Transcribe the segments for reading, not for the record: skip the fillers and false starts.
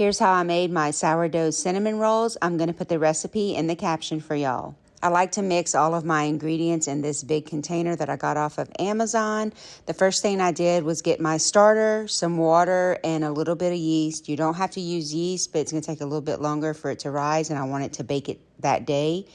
Here's how I made my sourdough cinnamon rolls. I'm going to put the recipe in the caption for y'all. I like to mix all of my ingredients in this big container that I got off of Amazon. The first thing I did was get my starter, some water, and a little bit of yeast. You don't have to use yeast, but it's going to take a little bit longer for it to rise, and I want it to bake it that day.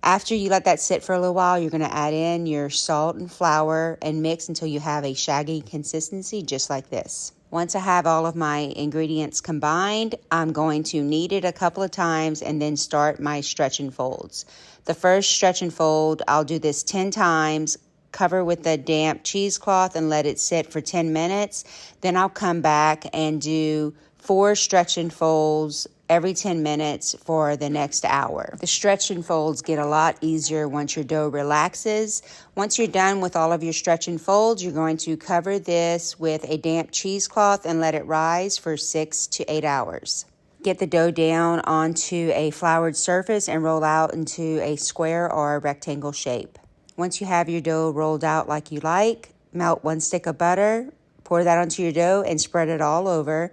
After you let that sit for a little while, you're going to add in your salt and flour and mix until you have a shaggy consistency, just like this. Once I have all of my ingredients combined, I'm going to knead it a couple of times and then start my stretch and folds. The first stretch and fold, I'll do this 10 times, cover with a damp cheesecloth and let it sit for 10 minutes. Then I'll come back and do 4 stretch and folds every 10 minutes for the next hour. The stretch and folds get a lot easier once your dough relaxes. Once you're done with all of your stretch and folds, you're going to cover this with a damp cheesecloth and let it rise for 6 to 8 hours. Get the dough down onto a floured surface and roll out into a square or a rectangle shape. Once you have your dough rolled out like you like, melt 1 stick of butter, pour that onto your dough and spread it all over.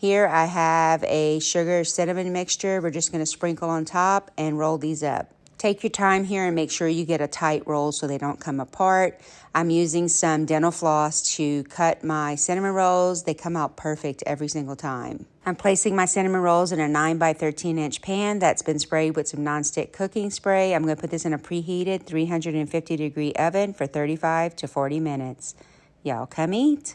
Here I have a sugar cinnamon mixture. We're just going to sprinkle on top and roll these up. Take your time here and make sure you get a tight roll so they don't come apart. I'm using some dental floss to cut my cinnamon rolls. They come out perfect every single time. I'm placing my cinnamon rolls in a 9 by 13 inch pan that's been sprayed with some nonstick cooking spray. I'm going to put this in a preheated 350 degree oven for 35 to 40 minutes. Y'all come eat.